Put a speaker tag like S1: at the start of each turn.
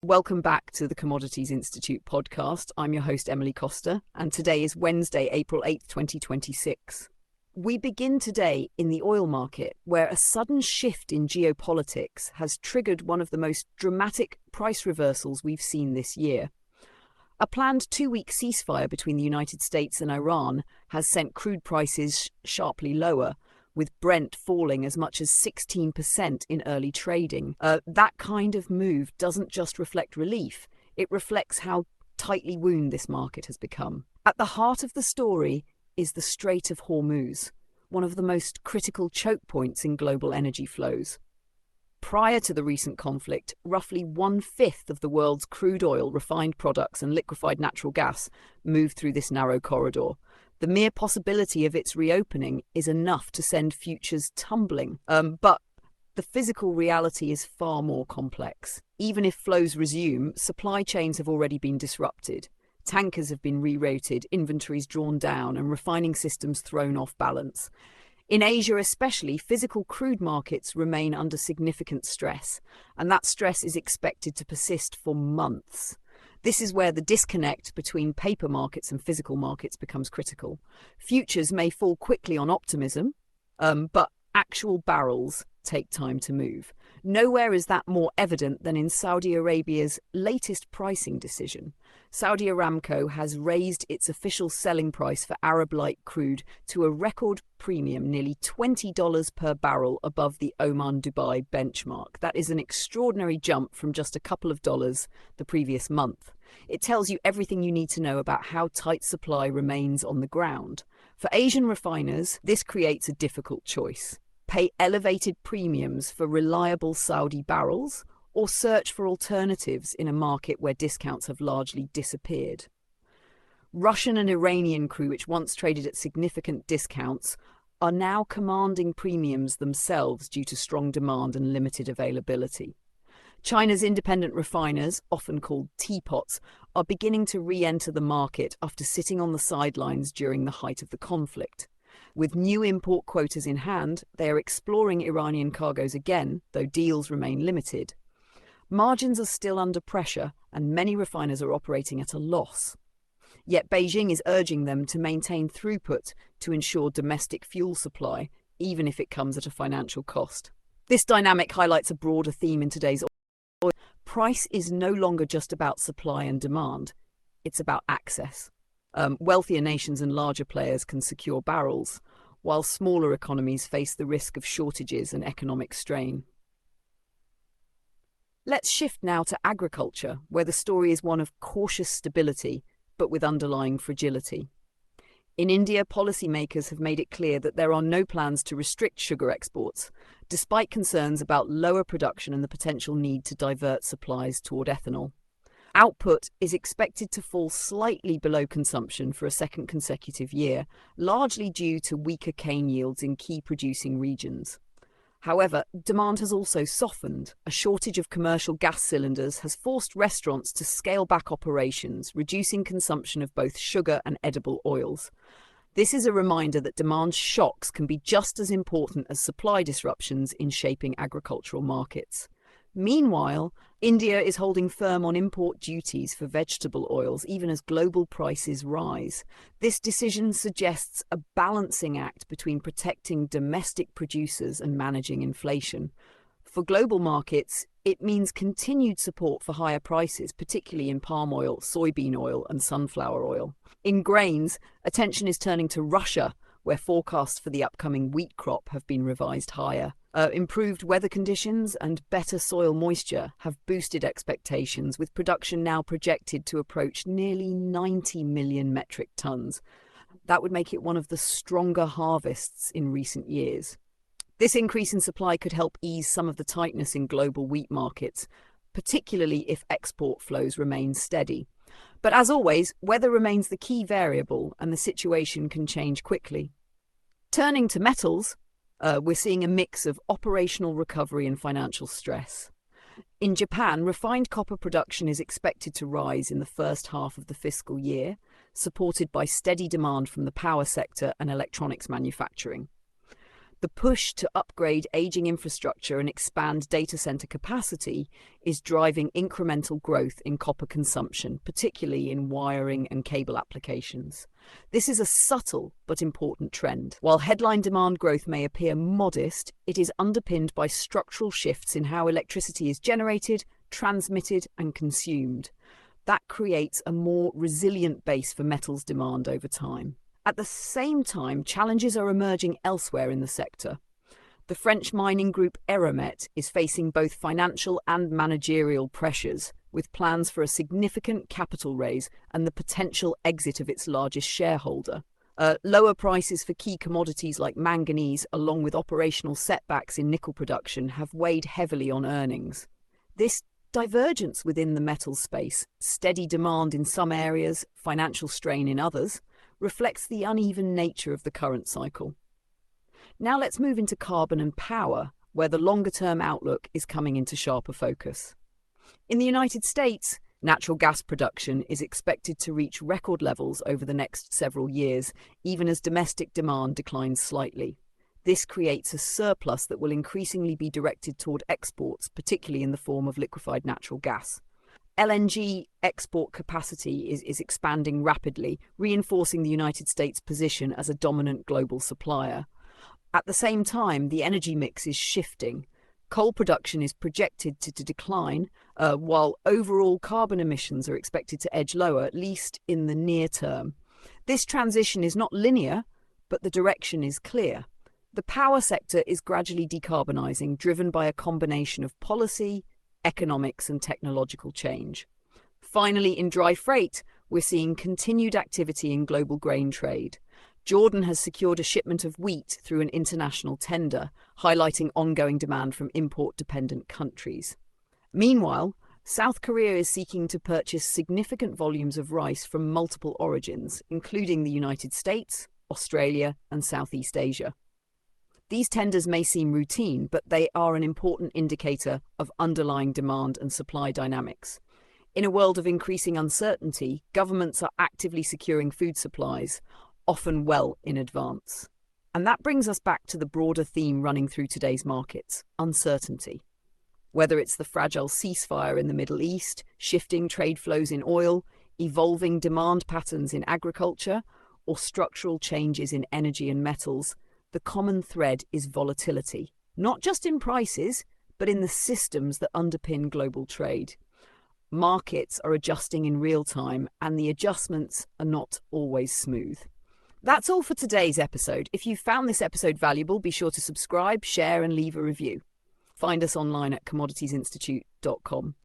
S1: Welcome back to the Commodities Institute podcast. I'm your host, Emily Costa, and today is Wednesday, April 8th, 2026. We begin today in the oil market, where a sudden shift in geopolitics has triggered one of the most dramatic price reversals we've seen this year. A planned 2-week ceasefire between the United States and Iran has sent crude prices sharply lower, with Brent falling as much as 16% in early trading. That kind of move doesn't just reflect relief, it reflects how tightly wound this market has become. At the heart of the story is the Strait of Hormuz, one of the most critical choke points in global energy flows. Prior to the recent conflict, roughly 1/5 of the world's crude oil, refined products, and liquefied natural gas moved through this narrow corridor. The mere possibility of its reopening is enough to send futures tumbling. But the physical reality is far more complex. Even if flows resume, supply chains have already been disrupted. Tankers have been rerouted, inventories drawn down, and refining systems thrown off balance. In Asia especially, physical crude markets remain under significant stress, and that stress is expected to persist for months. This is where the disconnect between paper markets and physical markets becomes critical. Futures may fall quickly on optimism, but actual barrels take time to move. Nowhere is that more evident than in Saudi Arabia's latest pricing decision. Saudi Aramco has raised its official selling price for Arab light crude to a record premium, nearly $20 per barrel above the Oman-Dubai benchmark. That is an extraordinary jump from just a couple of dollars the previous month. It tells you everything you need to know about how tight supply remains on the ground. For Asian refiners, this creates a difficult choice. Pay elevated premiums for reliable Saudi barrels, or search for alternatives in a market where discounts have largely disappeared. Russian and Iranian crude, which once traded at significant discounts, are now commanding premiums themselves due to strong demand and limited availability. China's independent refiners, often called teapots, are beginning to re-enter the market after sitting on the sidelines during the height of the conflict. With new import quotas in hand, they are exploring Iranian cargoes again, though deals remain limited. Margins are still under pressure, and many refiners are operating at a loss. Yet Beijing is urging them to maintain throughput to ensure domestic fuel supply, even if it comes at a financial cost. This dynamic highlights a broader theme in today's oil. Price is no longer just about supply and demand, it's about access. Wealthier nations and larger players can secure barrels, while smaller economies face the risk of shortages and economic strain. Let's shift now to agriculture, where the story is one of cautious stability, but with underlying fragility. In India, policymakers have made it clear that there are no plans to restrict sugar exports, despite concerns about lower production and the potential need to divert supplies toward ethanol. Output is expected to fall slightly below consumption for a second consecutive year, largely due to weaker cane yields in key producing regions. However, demand has also softened. A shortage of commercial gas cylinders has forced restaurants to scale back operations, reducing consumption of both sugar and edible oils. This is a reminder that demand shocks can be just as important as supply disruptions in shaping agricultural markets. Meanwhile, India is holding firm on import duties for vegetable oils, even as global prices rise. This decision suggests a balancing act between protecting domestic producers and managing inflation. For global markets, it means continued support for higher prices, particularly in palm oil, soybean oil, and sunflower oil. In grains, attention is turning to Russia, where forecasts for the upcoming wheat crop have been revised higher. Improved weather conditions and better soil moisture have boosted expectations, with production now projected to approach nearly 90 million metric tons. That would make it one of the stronger harvests in recent years. This increase in supply could help ease some of the tightness in global wheat markets, particularly if export flows remain steady. But as always, weather remains the key variable, and the situation can change quickly. Turning to metals, we're seeing a mix of operational recovery and financial stress. In Japan, refined copper production is expected to rise in the first half of the fiscal year, supported by steady demand from the power sector and electronics manufacturing. The push to upgrade aging infrastructure and expand data center capacity is driving incremental growth in copper consumption, particularly in wiring and cable applications. This is a subtle but important trend. While headline demand growth may appear modest, it is underpinned by structural shifts in how electricity is generated, transmitted, and consumed. That creates a more resilient base for metals demand over time. At the same time, challenges are emerging elsewhere in the sector. The French mining group Eramet is facing both financial and managerial pressures, with plans for a significant capital raise and the potential exit of its largest shareholder. Lower prices for key commodities like manganese, along with operational setbacks in nickel production, have weighed heavily on earnings. This divergence within the metals space, steady demand in some areas, financial strain in others, reflects the uneven nature of the current cycle. Now let's move into carbon and power, where the longer-term outlook is coming into sharper focus. In the United States, natural gas production is expected to reach record levels over the next several years, even as domestic demand declines slightly. This creates a surplus that will increasingly be directed toward exports, particularly in the form of liquefied natural gas. LNG export capacity is expanding rapidly, reinforcing the United States' position as a dominant global supplier. At the same time, the energy mix is shifting. Coal production is projected to decline, while overall carbon emissions are expected to edge lower, at least in the near term. This transition is not linear, but the direction is clear. The power sector is gradually decarbonising, driven by a combination of policy, economics and technological change. Finally, in dry freight, we're seeing continued activity in global grain trade. Jordan has secured a shipment of wheat through an international tender, highlighting ongoing demand from import-dependent countries. Meanwhile, South Korea is seeking to purchase significant volumes of rice from multiple origins, including the United States, Australia, and Southeast Asia. These tenders may seem routine, but they are an important indicator of underlying demand and supply dynamics. In a world of increasing uncertainty, governments are actively securing food supplies, often well in advance. And that brings us back to the broader theme running through today's markets: uncertainty. Whether it's the fragile ceasefire in the Middle East, shifting trade flows in oil, evolving demand patterns in agriculture, or structural changes in energy and metals, the common thread is volatility, not just in prices, but in the systems that underpin global trade. Markets are adjusting in real time, and the adjustments are not always smooth. That's all for today's episode. If you found this episode valuable, be sure to subscribe, share, and leave a review. Find us online at commoditiesinstitute.com.